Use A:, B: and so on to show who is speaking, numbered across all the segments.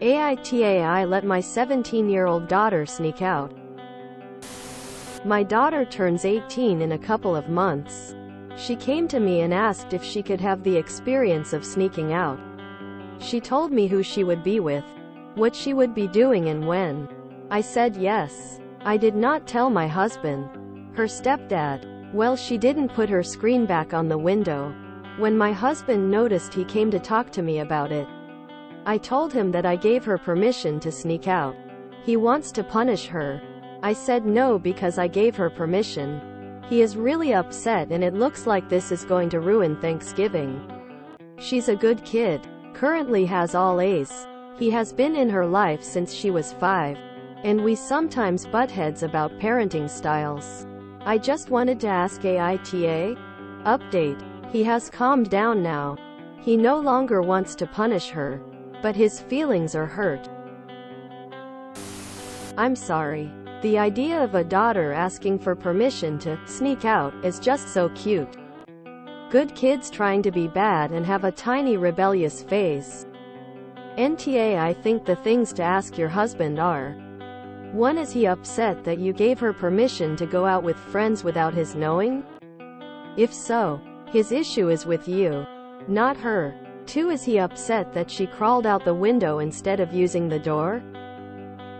A: AITA I let my 17-year-old daughter sneak out. My daughter turns 18 in a couple of months. She came to me and asked if she could have the experience of sneaking out. She told me who she would be with, what she would be doing and when. I said yes. I did not tell my husband. Her stepdad. Well, she didn't put her screen back on the window. When my husband noticed, he came to talk to me about it. I told him that I gave her permission to sneak out. He wants to punish her. I said no because I gave her permission. He is really upset and it looks like this is going to ruin Thanksgiving. She's a good kid. Currently has all A's. He has been in her life since she was 5. And we sometimes butt heads about parenting styles. I just wanted to ask AITA? Update. He has calmed down now. He no longer wants to punish her. But his feelings are hurt. I'm sorry. The idea of a daughter asking for permission to sneak out is just so cute. Good kids trying to be bad and have a tiny rebellious phase. NTA I think the things to ask your husband are: 1. Is he upset that you gave her permission to go out with friends without his knowing? If so, his issue is with you, not her. 2. Is he upset that she crawled out the window instead of using the door?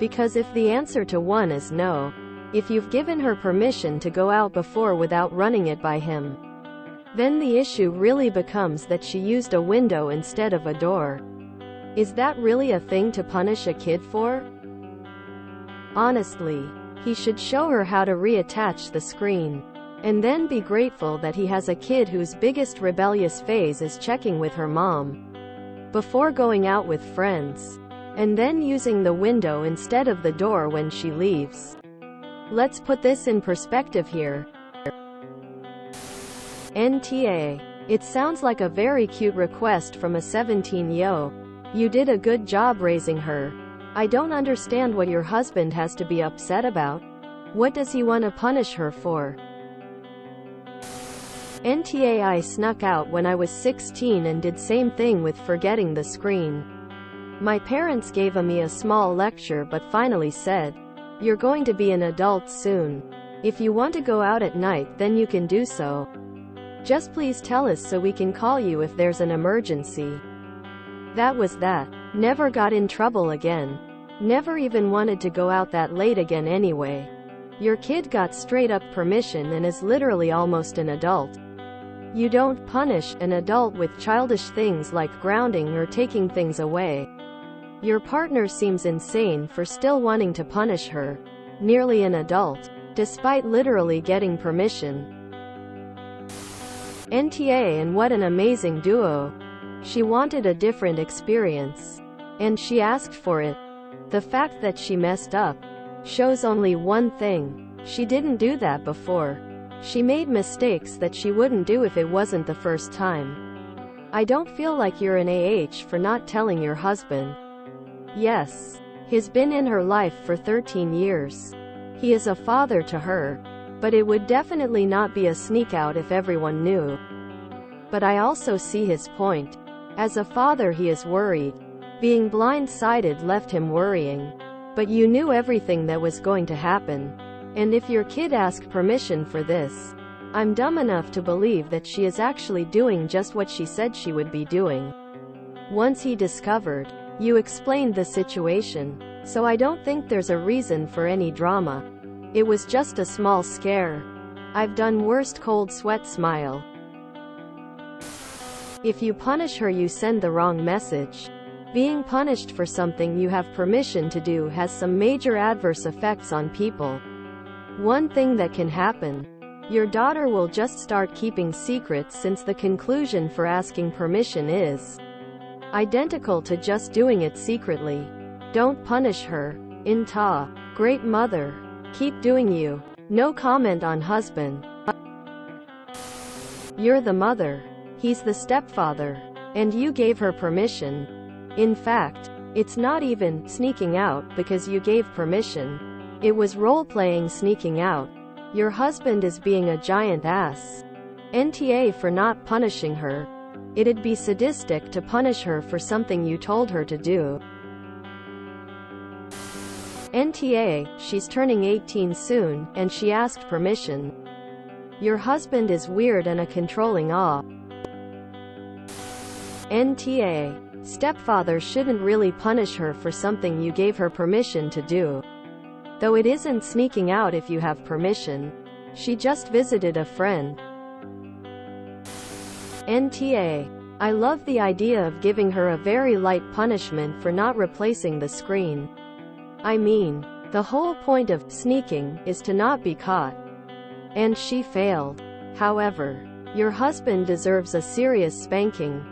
A: Because if the answer to 1 is no, if you've given her permission to go out before without running it by him, then the issue really becomes that she used a window instead of a door. Is that really a thing to punish a kid for? Honestly, he should show her how to reattach the screen. And then be grateful that he has a kid whose biggest rebellious phase is checking with her mom before going out with friends, and then using the window instead of the door when she leaves. Let's put this in perspective here. NTA. It sounds like a very cute request from a 17-yo. You did a good job raising her. I don't understand what your husband has to be upset about. What does he want to punish her for? NTA I snuck out when I was 16 and did same thing with forgetting the screen. My parents gave me a small lecture but finally said, "You're going to be an adult soon. If you want to go out at night then you can do so. Just please tell us so we can call you if there's an emergency." That was that. Never got in trouble again. Never even wanted to go out that late again anyway. Your kid got straight up permission and is literally almost an adult. You don't punish an adult with childish things like grounding or taking things away. Your partner seems insane for still wanting to punish her, nearly an adult, despite literally getting permission. NTA and what an amazing duo. She wanted a different experience. And she asked for it. The fact that she messed up shows only one thing. She didn't do that before. She made mistakes that she wouldn't do if it wasn't the first time. I don't feel like you're an for not telling your husband. Yes, he's been in her life for 13 years. He is a father to her. But it would definitely not be a sneak out if everyone knew. But I also see his point. As a father he is worried. Being blindsided left him worrying. But you knew everything that was going to happen. And if your kid asked permission for this, I'm dumb enough to believe that she is actually doing just what she said she would be doing. Once he discovered, you explained the situation. So I don't think there's a reason for any drama. It was just a small scare. I've done worst. Cold sweat smile. If you punish her you send the wrong message. Being punished for something you have permission to do has some major adverse effects on people. One thing that can happen. Your daughter will just start keeping secrets since the conclusion for asking permission is identical to just doing it secretly. Don't punish her. InTA. Great mother. Keep doing you. No comment on husband. You're the mother. He's the stepfather. And you gave her permission. In fact, it's not even sneaking out because you gave permission. It was role-playing sneaking out. Your husband is being a giant ass. NTA for not punishing her. It'd be sadistic to punish her for something you told her to do. NTA, she's turning 18 soon, and she asked permission. Your husband is weird and a controlling NTA, stepfather shouldn't really punish her for something you gave her permission to do. Though it isn't sneaking out if you have permission. She just visited a friend. NTA, I love the idea of giving her a very light punishment for not replacing the screen. I mean, the whole point of sneaking is to not be caught. And she failed. However, your husband deserves a serious spanking.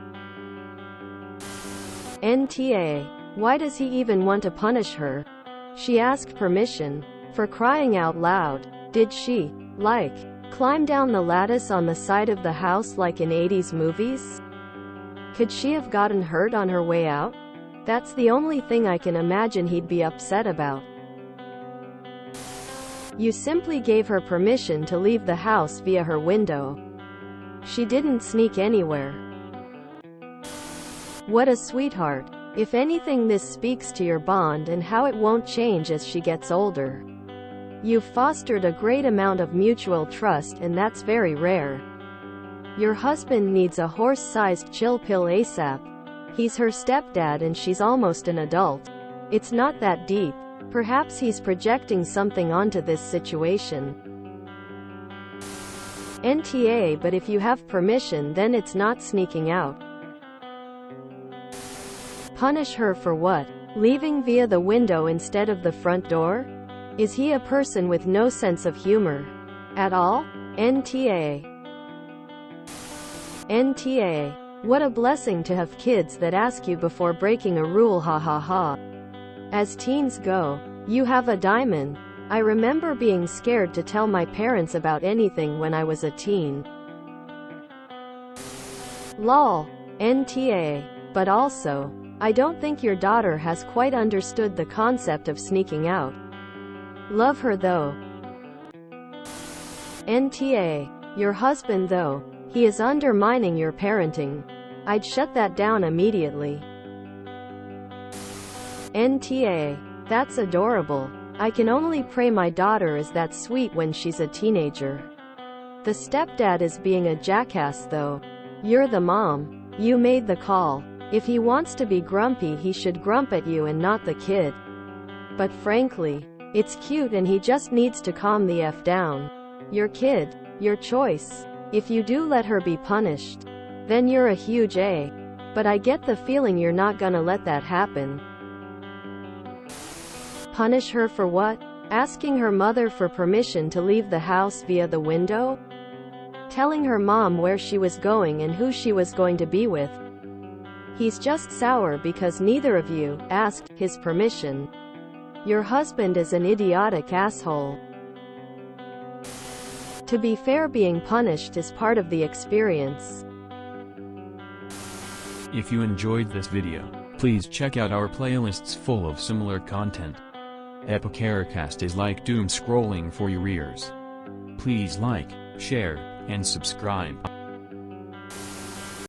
A: NTA, why does he even want to punish her? She asked permission. For crying out loud. Did she, like, climb down the lattice on the side of the house like in 80s movies? Could she have gotten hurt on her way out? That's the only thing I can imagine he'd be upset about. You simply gave her permission to leave the house via her window. She didn't sneak anywhere. What a sweetheart. If anything, this speaks to your bond and how it won't change as she gets older. You've fostered a great amount of mutual trust, and that's very rare. Your husband needs a horse-sized chill pill ASAP. He's her stepdad and she's almost an adult. It's not that deep. Perhaps he's projecting something onto this situation. NTA, but if you have permission, then it's not sneaking out. Punish her for what? Leaving via the window instead of the front door? Is he a person with no sense of humor at all? NTA. NTA. What a blessing to have kids that ask you before breaking a rule, ha ha ha. As teens go, you have a diamond. I remember being scared to tell my parents about anything when I was a teen. Lol. NTA. But also, I don't think your daughter has quite understood the concept of sneaking out. Love her though. NTA. Your husband though, he is undermining your parenting. I'd shut that down immediately. NTA. That's adorable. I can only pray my daughter is that sweet when she's a teenager. The stepdad is being a jackass though. You're the mom. You made the call. If he wants to be grumpy, he should grump at you and not the kid. But frankly, it's cute and he just needs to calm the F down. Your kid. Your choice. If you do let her be punished, then you're a huge A. But I get the feeling you're not gonna let that happen. Punish her for what? Asking her mother for permission to leave the house via the window? Telling her mom where she was going and who she was going to be with? He's just sour because neither of you asked his permission. Your husband is an idiotic asshole. To be fair, being punished is part of the experience.
B: If you enjoyed this video, please check out our playlists full of similar content. AmITheAsshole is like doom scrolling for your ears. Please like, share, and subscribe.